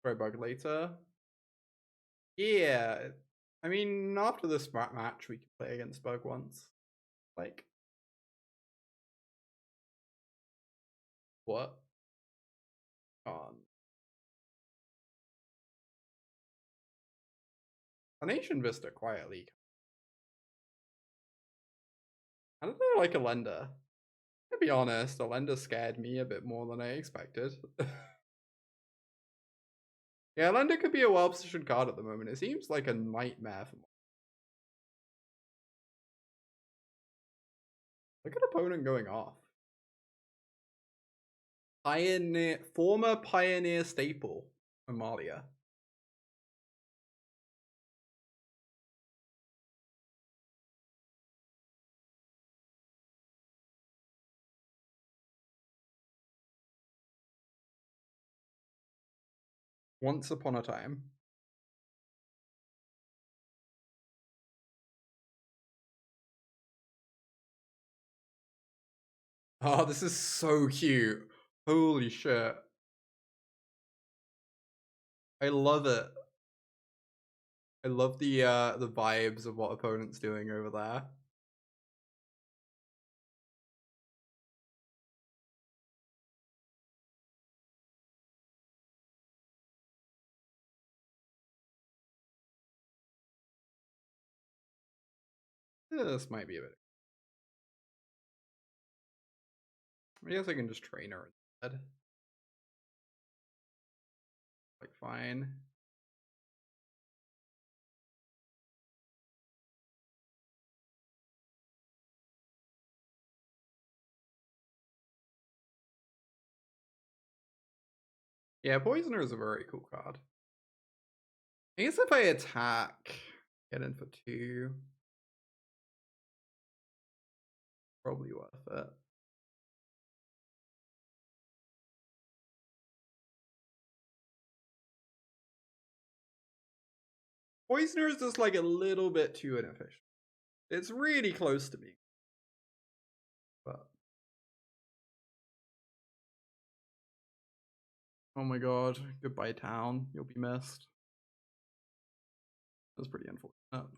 Try bug later. Yeah. I mean, after this match, we can play against bug once. Like, what? Tarnation Vista quietly. I don't know, like a lender. To be honest, a lender scared me a bit more than I expected. Yeah, lender could be a well-positioned card at the moment. It seems like a nightmare for me. Look at opponent going off. Former Pioneer staple, Amalia. Once upon a time. Oh, this is so cute. Holy shit. I love it. I love the vibes of what opponent's doing over there. This might be a bit. I guess I can just train her instead. Like, fine. Yeah, Poisoner is a very cool card. I guess if I attack, get in for 2. Probably worth it. Poisoner is just like a little bit too inefficient. It's really close to me. But oh my god, goodbye town. You'll be missed. That's pretty unfortunate.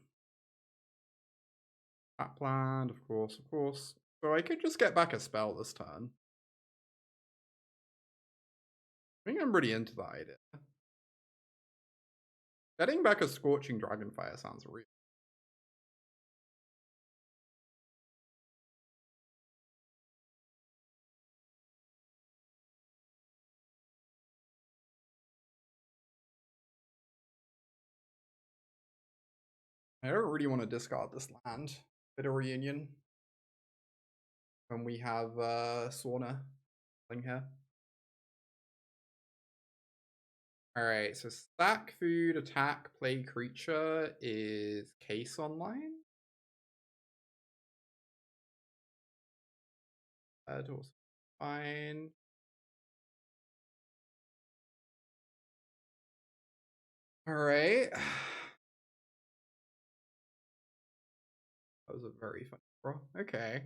That planned, of course, of course. So I could just get back a spell this turn. I think I'm pretty into that idea. Getting back a Scorching Dragonfire sounds real. I don't really want to discard this land. Bit of reunion. When we have Sauna playing here. Alright, so stack food, attack, play creature is case online. That was fine. Alright. That was a very fun draw. Okay.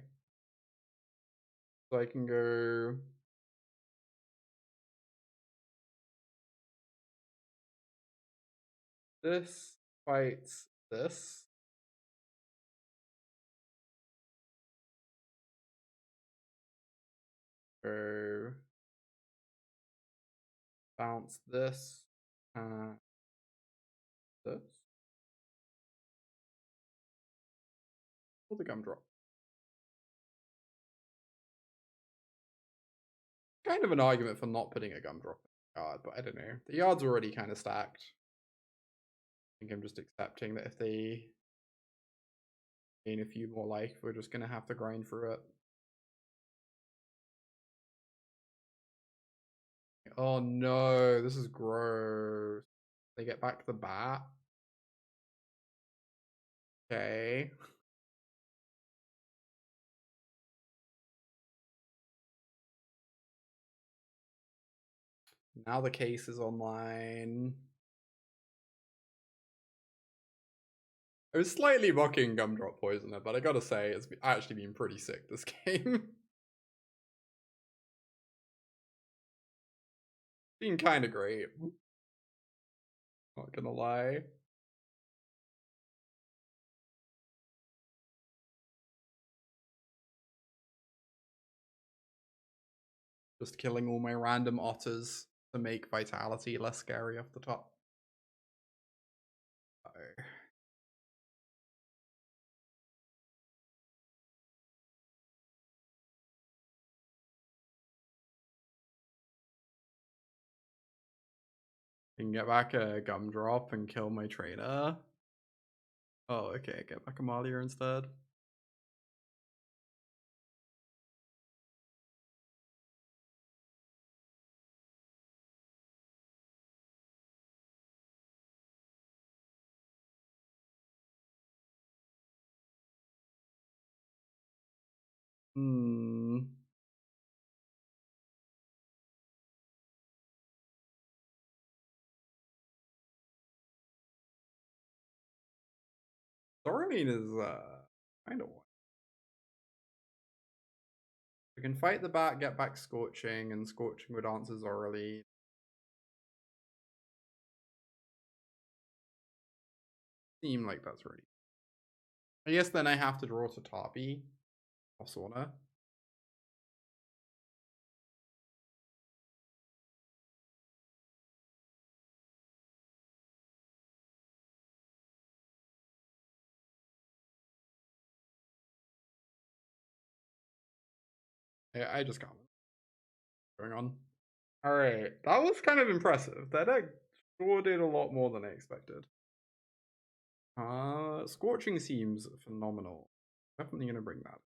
So I can go. This fights this. Go. Bounce this. This. Pull the gumdrop. Kind of an argument for not putting a gumdrop in the yard, but I don't know. The yard's already kind of stacked. I think I'm just accepting that if they gain a few more life, we're just gonna have to grind through it. Oh no, this is gross. They get back the bat. Okay. Now the case is online. I was slightly mocking Gumdrop Poisoner, but I gotta say, it's actually been pretty sick this game. Been kind of great. Not gonna lie. Just killing all my random otters to make Vitality less scary off the top. Uh-oh. Can get back a Gumdrop and kill my trainer. Oh, okay, get back a Malia instead. Thorin is kind of one. We can fight the bat, get back Scorching, and Scorching would answer Zorally. Seem like that's really. I guess then I have to draw to Tarby or Sauna. Yeah, I just got it. Going on. Alright, that was kind of impressive. That deck sure did a lot more than I expected. Scorching seems phenomenal. Definitely gonna bring that.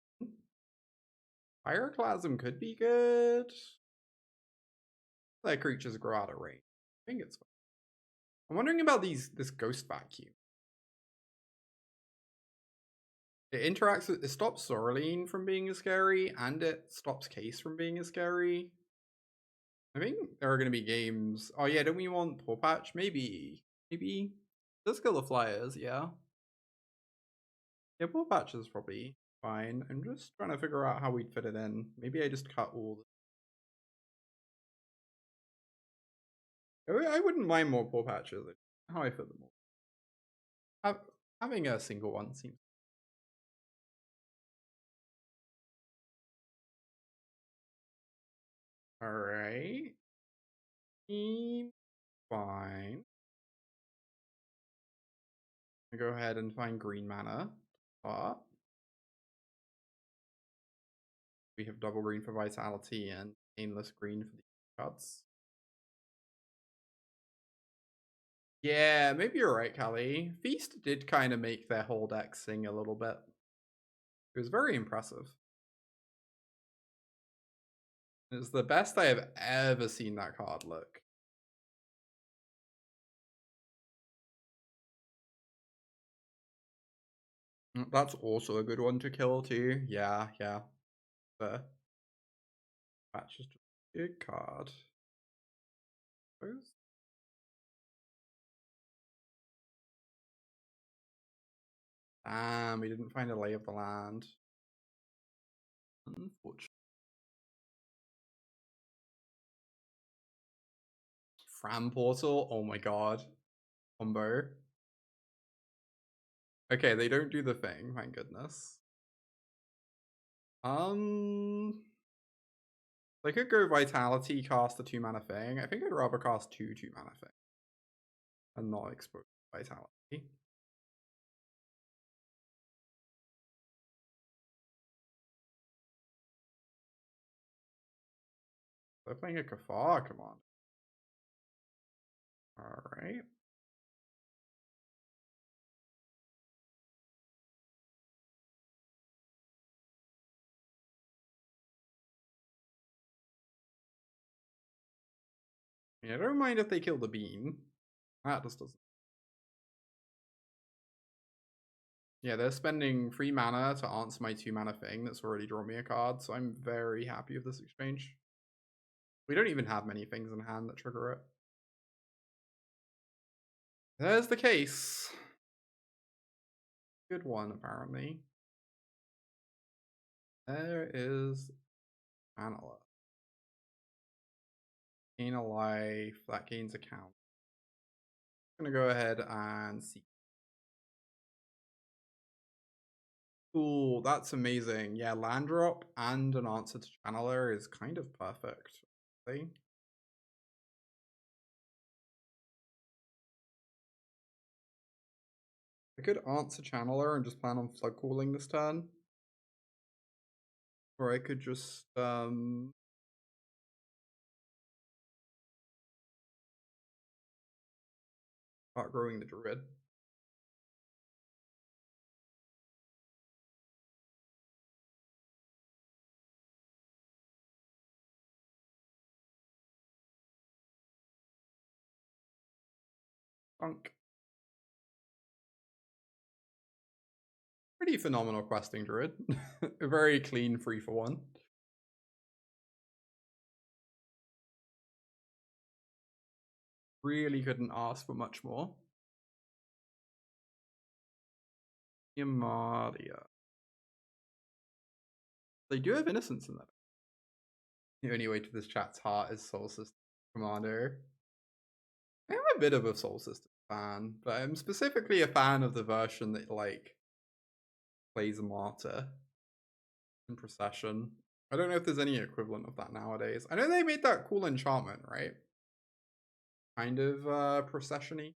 Pyroclasm could be good. That creatures grow out of range. I think it's fine. I'm wondering about this ghost vacuum. It interacts with, it stops Zoraline from being as scary, and it stops Case from being as scary. I think there are going to be games. Oh yeah, don't we want Pawpatch? Maybe. Let's kill the flyers, yeah. Yeah, Pawpatch is probably fine. I'm just trying to figure out how we'd fit it in. Maybe I just cut all the... I wouldn't mind more Pawpatches. How I fit them all. Having a single one seems... Alright. Fine. I go ahead and find green mana. We have double green for Vitality and painless green for the cards. Yeah, maybe you're right, Callie. Feast did kind of make their whole deck sing a little bit. It was very impressive. It's the best I have ever seen that card look. That's also a good one to kill too. Yeah. That's just a good card. Damn, we didn't find a Lay of the Land. Unfortunate. Fram Portal, oh my god. Combo. Okay, they don't do the thing, thank goodness. They could go Vitality, cast a 2-mana thing. I think I'd rather cast 2 2-mana thing and not expose Vitality. They're playing a Kafar command. Alright. Yeah, I don't mind if they kill the bean. That just doesn't. Yeah, they're spending 3 mana to answer my 2-mana thing that's already drawn me a card, so I'm very happy with this exchange. We don't even have many things in hand that trigger it. There's the case. Good one, apparently. There is Analyze. Gain a life, that gains a count. Gonna go ahead and see. Cool, that's amazing. Yeah, land drop and an answer to Channeler is kind of perfect. Really. I could answer Channeler and just plan on flood calling this turn. Or I could just start growing the Druid. Funk. Pretty phenomenal Questing Druid. A very clean 3-for-1. Really couldn't ask for much more. Yamadia. They do have Innocence in that. The only way to this chat's heart is Soul System Commander. I'm a bit of a Soul System fan, but I'm specifically a fan of the version that like plays a Martyr in Procession. I don't know if there's any equivalent of that nowadays. I know they made that cool enchantment, right? Kind of procession-y.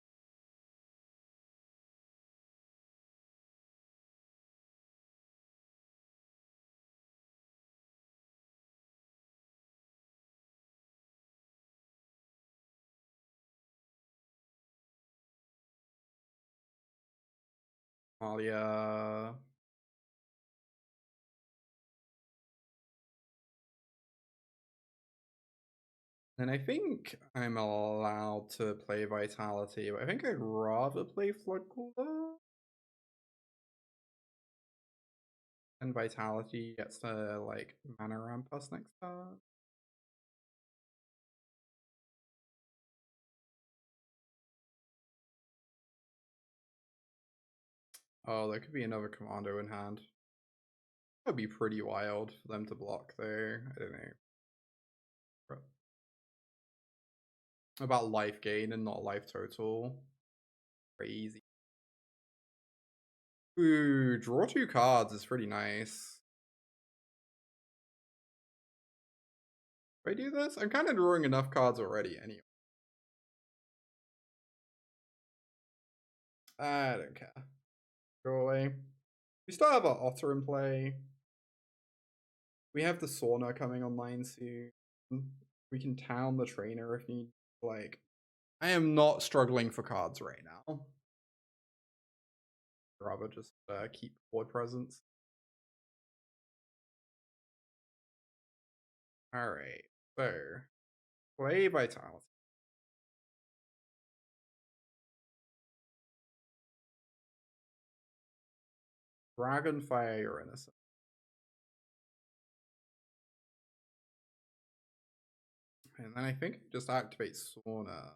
Malia. And I think I'm allowed to play Vitality, but I think I'd rather play Floodcaller. And Vitality gets to like mana ramp us next turn. Oh, there could be another commando in hand. That would be pretty wild for them to block there. I don't know. About life gain and not life total. Crazy. Ooh, draw 2 cards is pretty nice. If I do this, I'm kind of drawing enough cards already anyway. I don't care. Go away. We still have our Otter in play. We have the Sauna coming online soon. We can town the trainer if need. Like, I am not struggling for cards right now. I'd rather just keep board presence. Alright, so play Vitality. Dragonfire your Innocent. And then I think it just activates Sauna.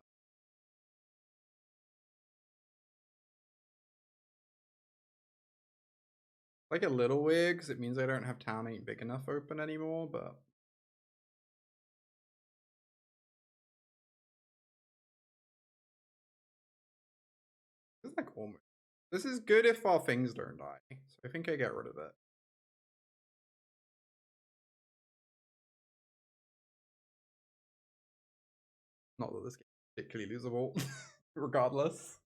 Like a little weird because it means I don't have town ain't big enough open anymore, but this is like almost. This is good if our things don't die, so I think I get rid of it. Not that this game is particularly losable, regardless.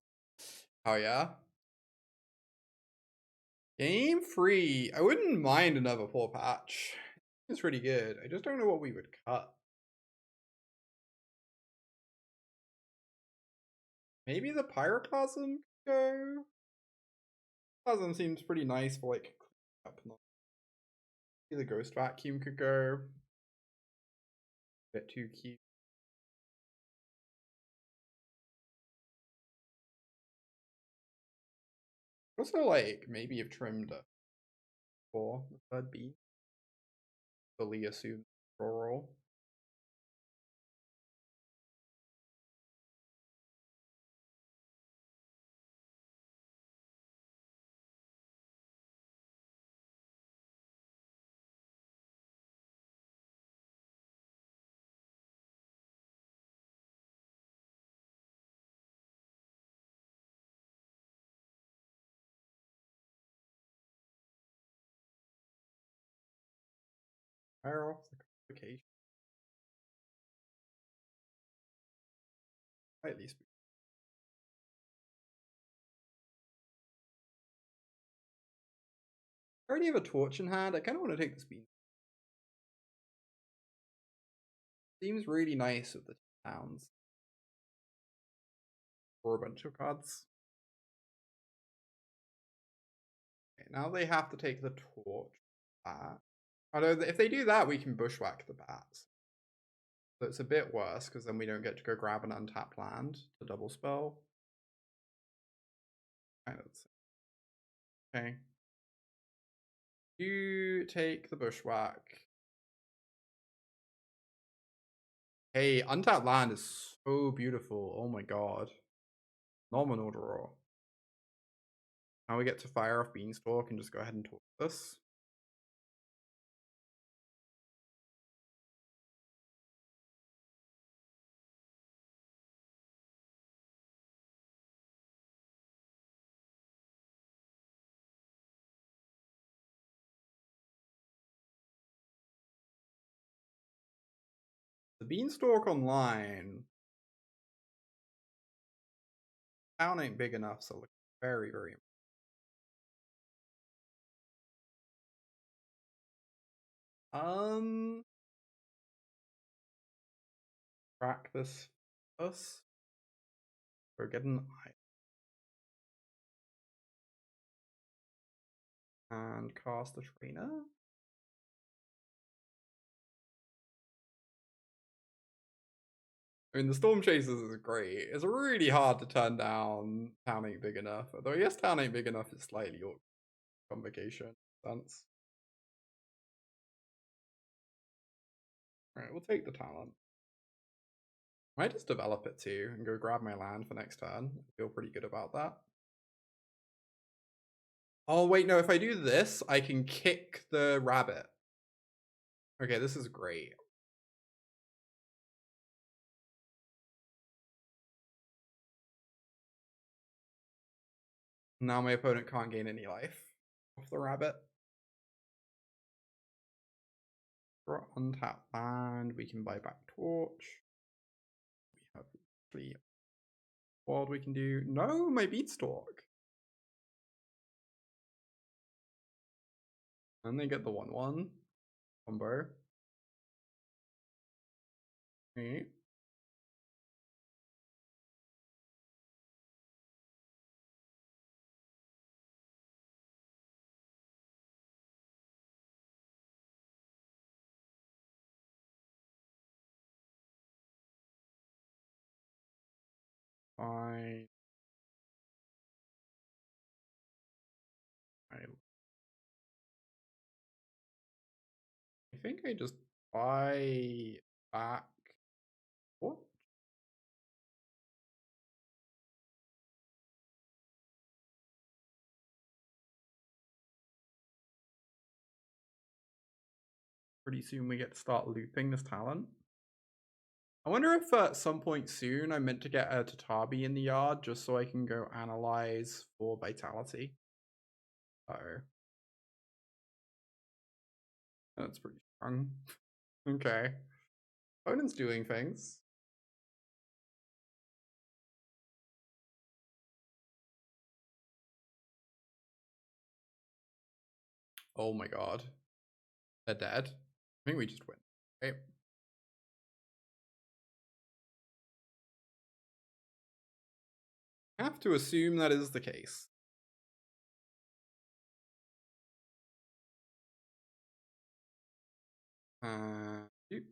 Oh yeah. Game 3. I wouldn't mind another Pawpatch. It's pretty good. I just don't know what we would cut. Maybe the Pyroclasm could go. Plasm seems pretty nice for like up. Maybe the Ghost Vacuum could go. Bit too cute. Also, like maybe if trimmed for the third B. Fully assumed roll. Fire off the complication. At least. I already have a torch in hand. I kind of want to take this bean. Seems really nice with the towns. Or a bunch of cards. Okay, now they have to take the torch back. Although if they do that, we can bushwhack the bats. So it's a bit worse because then we don't get to go grab an untapped land to double spell. Kind of. Okay. You take the bushwhack. Hey, untapped land is so beautiful. Oh my god. Nominal draw. Now we get to fire off Beanstalk and just go ahead and talk this. The Beanstalk online. Town ain't big enough, so look very, very. Crack this us. We're getting and cast the trainer. I mean, the Stormchasers is great. It's really hard to turn down Town ain't big enough. Although, yes, Town ain't big enough is slightly awkward convocation. Sense. Alright, we'll take the talent. I might just develop it too and go grab my land for next turn. I feel pretty good about that. Oh, wait, no, if I do this, I can kick the rabbit. Okay, this is great. Now my opponent can't gain any life off the rabbit. For untapped land, we can buy back torch. We have actually what we can do. No, my Beanstalk. And they get the 1/1 combo. Okay. I think I just buy back what? Pretty soon we get to start looping this talent. I wonder if at some point soon I'm meant to get a Tatabi in the yard just so I can go analyze for vitality. Uh-oh. That's pretty strong. Okay. Opponent's doing things. Oh my god. They're dead. I think we just win. Okay. I have to assume that is the case. Yep.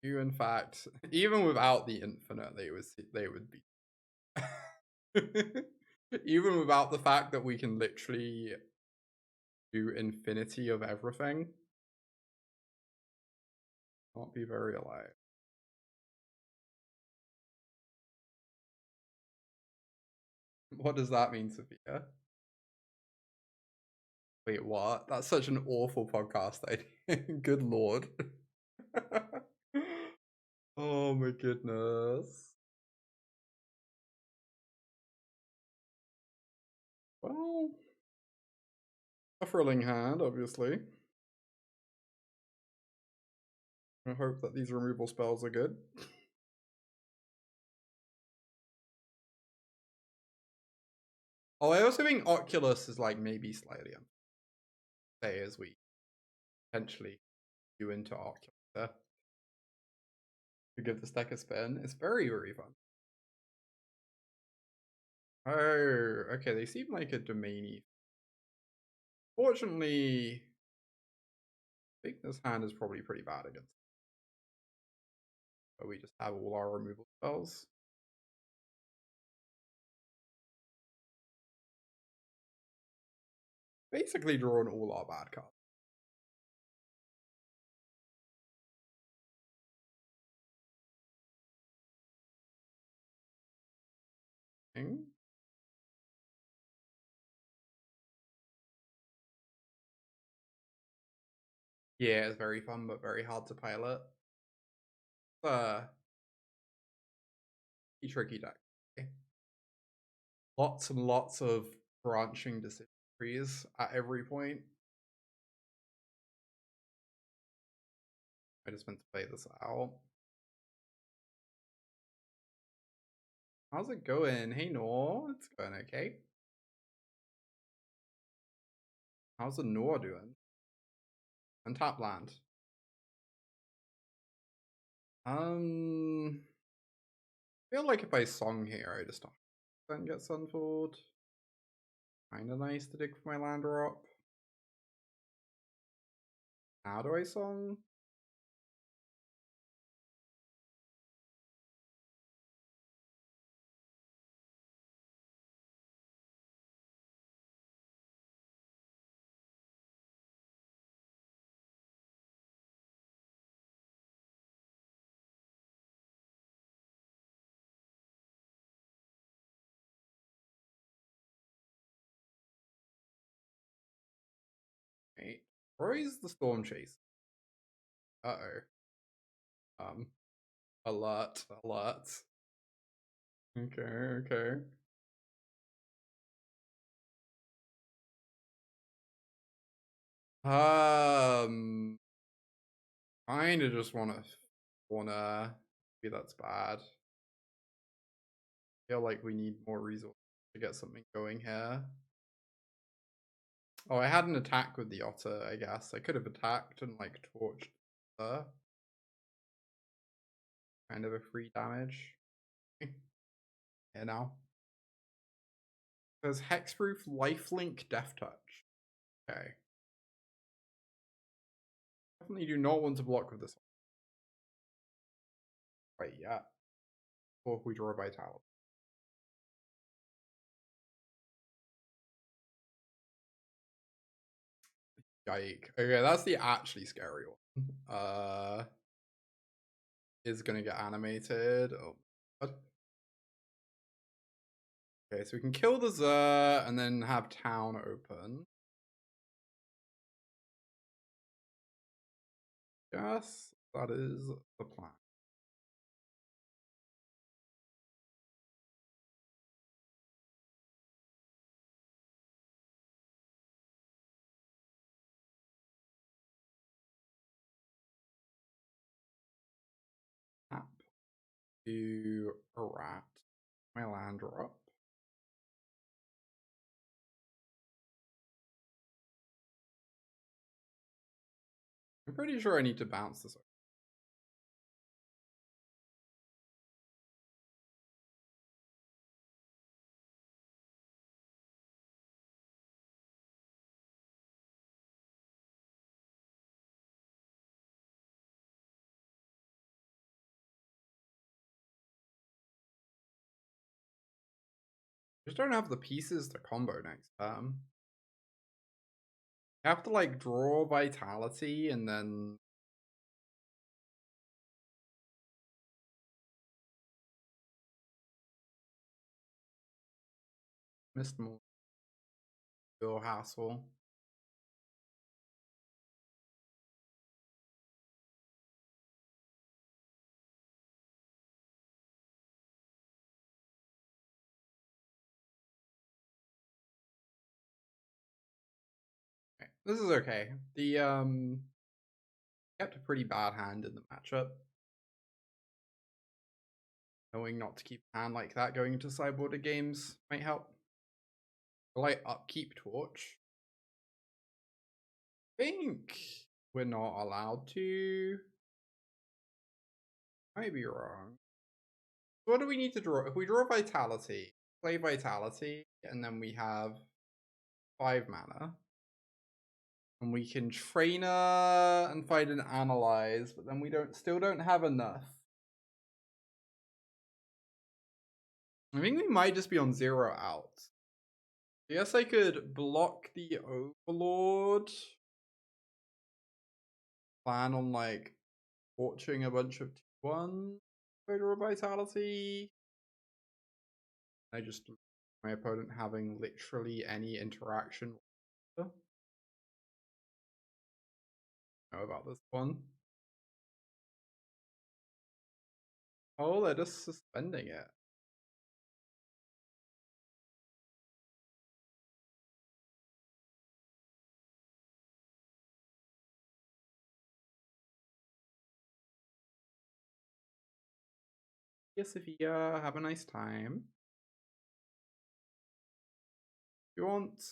You, in fact, even without the infinite, they would be. Even without the fact that we can literally do infinity of everything, not be very alive. What does that mean, Sophia? Wait, what? That's such an awful podcast idea. Good lord. Oh my goodness. Well, a thrilling hand, obviously. I hope that these removal spells are good. Oh, I also think Oculus is like maybe slightly unfair as we potentially do into Oculus to give this deck a spin. It's very, very fun. Oh, okay, they seem like a domainy. Fortunately, I think this hand is probably pretty bad against. But we just have all our removal spells. Basically drawn all our bad cards. Yeah, it's very fun, but very hard to pilot. A tricky deck. Lots and lots of branching decision trees at every point. I just meant to play this out. How's it going? Hey, Nor. It's going okay. How's the Nor doing? Untap land. I feel like if I Song here, I just don't get Sunfalled. Kinda nice to dig for my land drop. How do I Song? Right. Roy's the Stormchaser. Uh-oh. Alert, alert. Okay, okay. Kinda just wanna maybe that's bad. Feel like we need more resources to get something going here. Oh, I had an attack with the Otter, I guess. I could have attacked and like torched her. Kind of a free damage. Here now. There's Hexproof, Lifelink, Death Touch. Okay. Definitely do not want to block with this one. Wait, yeah. Or if we draw a Vitality. Yike. Okay, that's the actually scary one. Is gonna get animated. Oh, what? Okay, so we can kill the Zer and then have town open. Yes, that is the plan. Tap to a rat. My land drop. I'm pretty sure I need to bounce this over. Just don't have the pieces to combo next turn. I have to like draw Vitality and then missed more. Your hassle. This is okay. The kept a pretty bad hand in the matchup. Knowing not to keep a hand like that going into sideboarded games might help. I like Upkeep Torch. I think we're not allowed to. Might be wrong. What do we need to draw? If we draw Vitality, play Vitality, and then we have 5 mana. And we can Trainer and find an Analyze, but then we still don't have enough. I think we might just be on 0 out. I guess I could block the Overlord. Plan on like torching a bunch of 2/1 for Vitality. I just my opponent having literally any interaction. Know about this one. Oh, they're just suspending it. Yes, Sophia, have a nice time. If you want.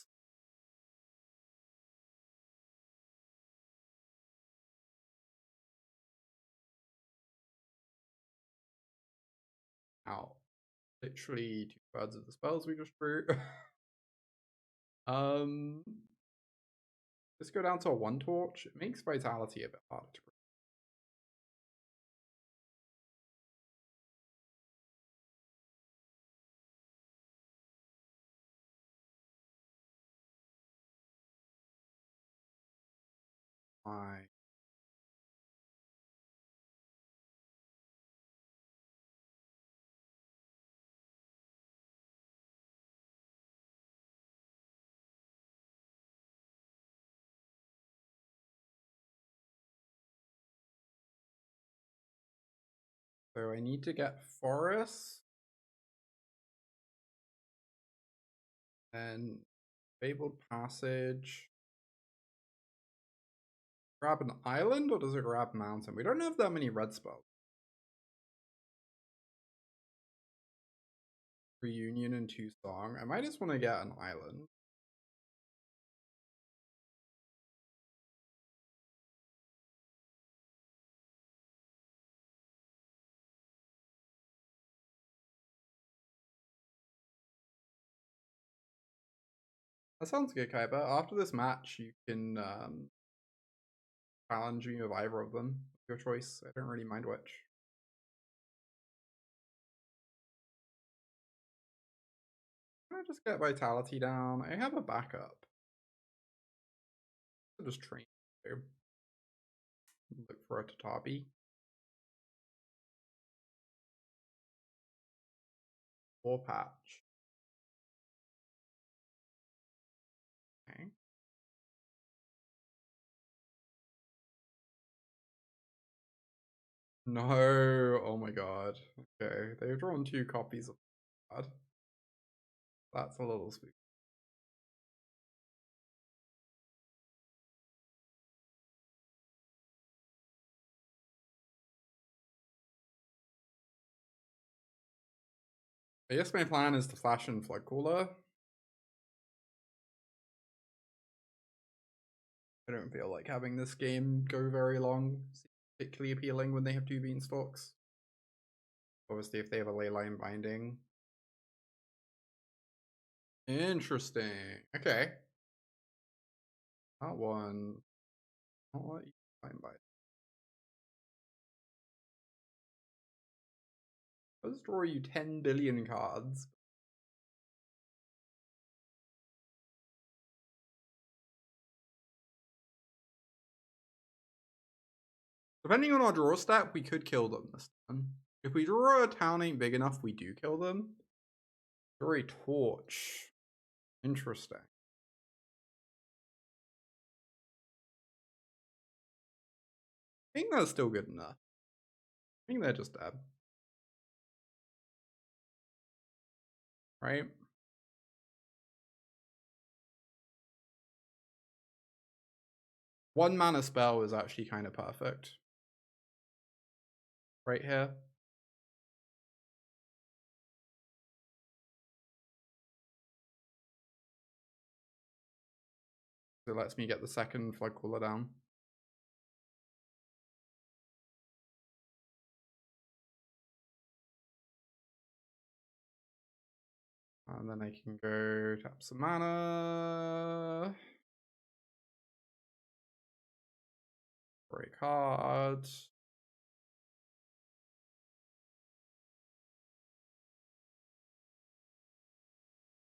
Ow. Literally 2/3 of the spells we just drew. Let's go down to a 1 torch. It makes Vitality a bit harder to break. So I need to get Forest. And Fabled Passage. Grab an island or does it grab mountain? We don't have that many red spells. Reunion and 2 Song. I might just want to get an island. That sounds good, Kaiba. After this match, you can challenge me with either of them. Your choice. I don't really mind which. Can I just get Vitality down? I have a backup. I'll just train. Look for a Tatabi. Pawpatch. Okay. No, oh my god. Okay, they've drawn 2 copies of that. That's a little spooky. I guess my plan is to flash in Floodcaller. I don't feel like having this game go very long. It's particularly appealing when they have 2 Beanstalks. Obviously, if they have a Leyline Binding. Interesting. Okay. That one. I'll let you find by. Let's draw you 10 billion cards. Depending on our draw stat, we could kill them this time. If we draw a town ain't big enough, we do kill them. Draw a torch. Interesting. I think that's still good enough. I think they're just dead. Right? 1 mana spell is actually kind of perfect. Right here. So it lets me get the second Floodcaller down. And then I can go tap some mana. Break card.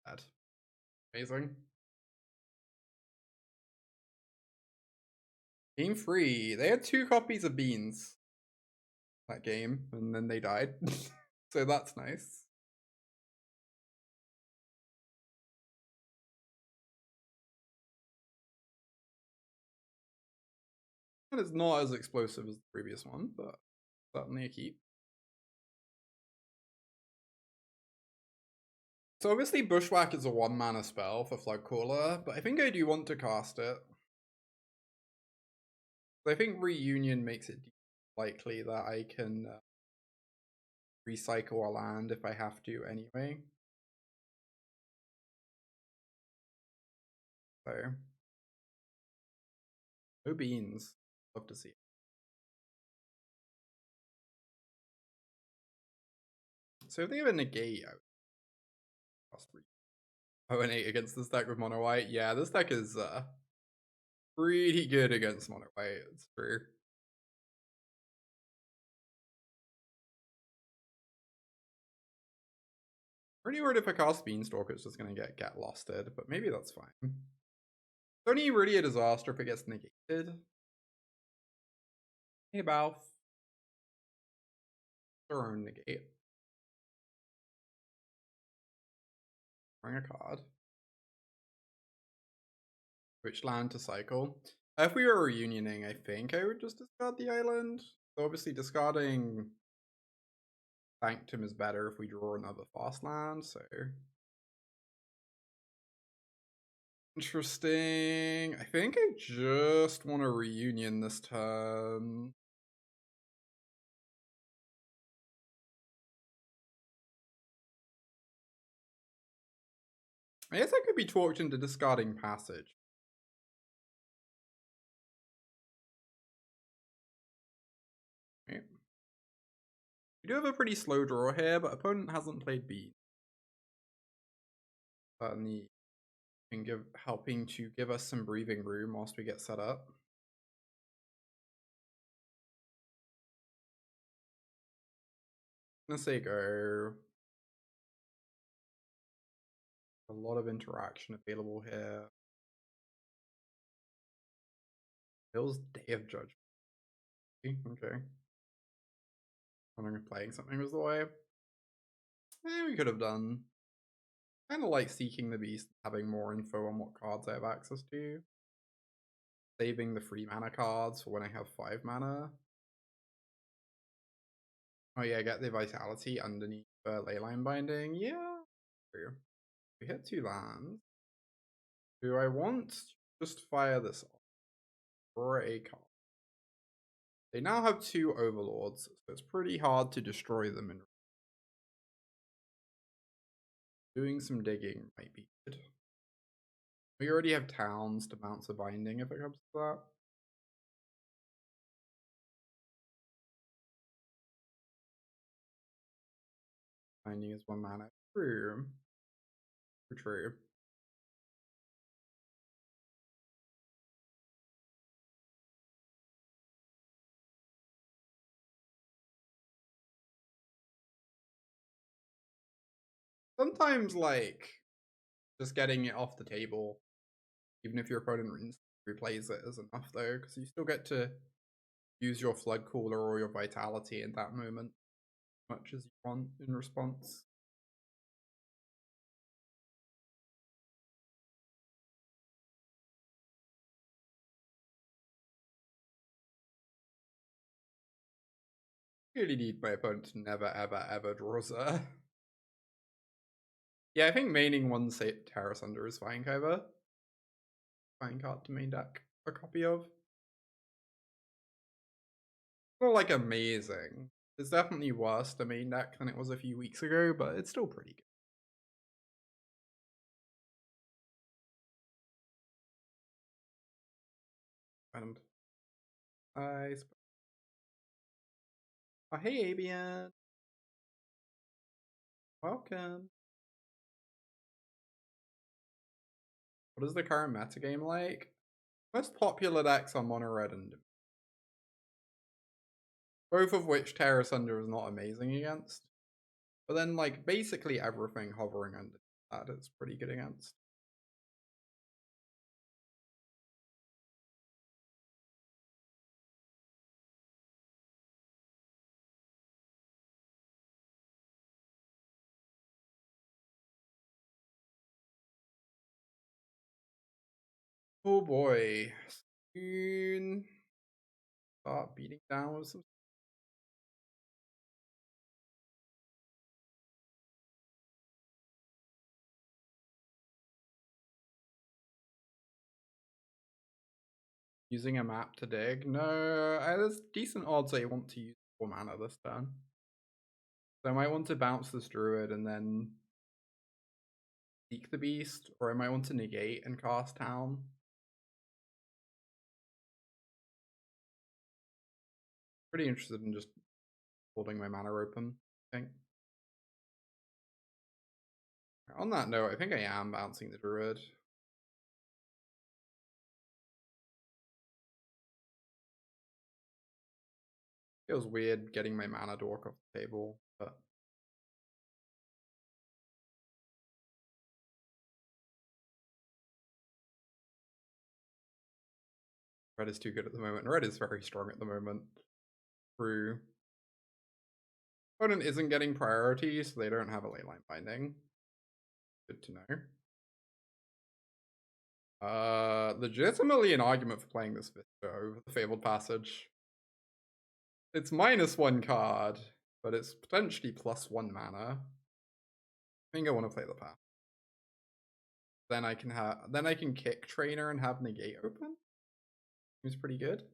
Bad. Amazing. Game 3. They had 2 copies of Beans that game, and then they died. So that's nice. And it's not as explosive as the previous one, but certainly a keep. So obviously Bushwhack is a 1 mana spell for Floodcaller, but I think I do want to cast it. I think Reunion makes it likely that I can recycle a land if I have to anyway. So, no Beans. Love to see it. So if they have a Negate, I would cast 8 against this deck with Mono White. Yeah, this deck is pretty good against Mono White, it's true. Pretty worried if I cast Beanstalk, it's just going to get losted, but maybe that's fine. It's only really a disaster if it gets negated. Hey, Balf. Turn negate. Bring a card. Which land to cycle? If we were reunioning, I think I would just discard the island. So obviously discarding Sanctum is better if we draw another fast land, so interesting. I think I just want to reunion this turn. I guess I could be talked into discarding Passage. Right. We do have a pretty slow draw here, but opponent hasn't played B. Certainly helping to give us some breathing room whilst we get set up. I'm gonna say go. A lot of interaction available here. Feels Day of Judgment. Okay. Wondering if playing something was the way. We could have done. Kind of like Seeking the Beast, having more info on what cards I have access to. Saving the free mana cards for when I have 5 mana. Oh yeah, get the Vitality underneath Leyline Binding. Yeah. True. We hit 2 lands. Do I want to just fire this off? Or a card? They now have 2 Overlords, so it's pretty hard to destroy them. And doing some digging might be good. We already have towns to bounce a binding if it comes to that. Binding is 1 mana. True. True. Sometimes, like, just getting it off the table, even if your opponent replays it, is enough, though, because you still get to use your Floodcaller or your Vitality in that moment as much as you want in response. Really need my opponent to never, ever, ever draws a. Yeah, I think maining 1 Terra Sunder is fine, Kyber. Fine card to main deck a copy of. Not like amazing. It's definitely worse the main deck than it was a few weeks ago, but it's still pretty good. And oh, hey Abian, welcome. What is the current metagame like? Most popular decks are mono red and both of which Terra Sunder is not amazing against. But then like basically everything hovering under that it's pretty good against. Oh boy. Soon start beating down with some. Using a map to dig? No, there's decent odds I want to use 4 mana this turn. So I might want to bounce this druid and then seek the beast, or I might want to negate and cast town. Pretty interested in just holding my mana open, I think. On that note, I think I am bouncing the druid. Feels weird getting my mana dork off the table, but red is too good at the moment. Red is very strong at the moment. True. Opponent isn't getting priority, so they don't have a leyline binding. Good to know. Legitimately an argument for playing this Vista over the Fabled Passage. It's -1 card, but it's potentially +1 mana. I think I want to play the path. Then I can kick Trainer and have Negate open. Seems pretty good.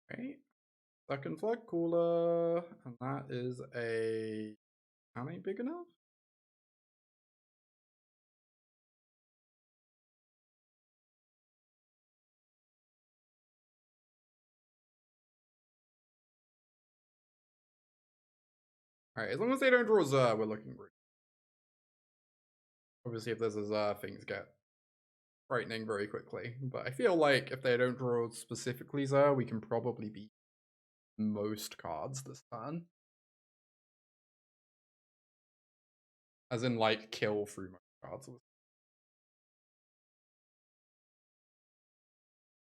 Right. Second Floodcaller, and that is a how many big enough? Alright, as long as they don't draw Zer, we're looking great. Obviously, if there's a Zer, things get frightening very quickly. But I feel like if they don't draw specifically Zer, we can probably beat most cards this turn. As in, like, kill through most cards.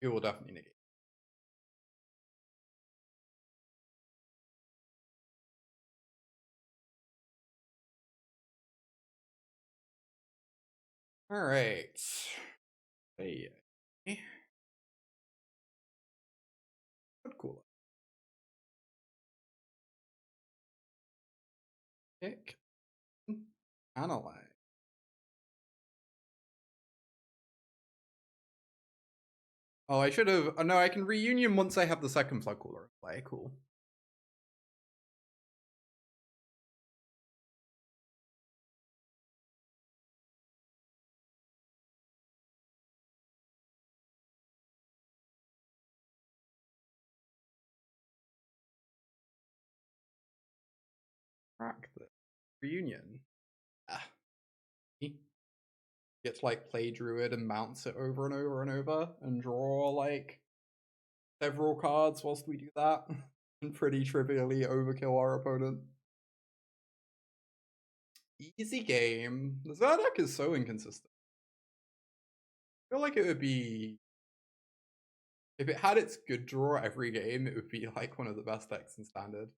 It will definitely negate. Alright. Hey. Cool. Kick. Analyze. Oh, I should have. Oh, no, I can reunion once I have the second Floodcaller in play. Cool. Crack the reunion. Ah. Get to like play Druid and bounce it over and over and over and draw like several cards whilst we do that and pretty trivially overkill our opponent. Easy game. The Zer deck is so inconsistent. I feel like it would be, if it had its good draw every game, it would be like one of the best decks in Standard.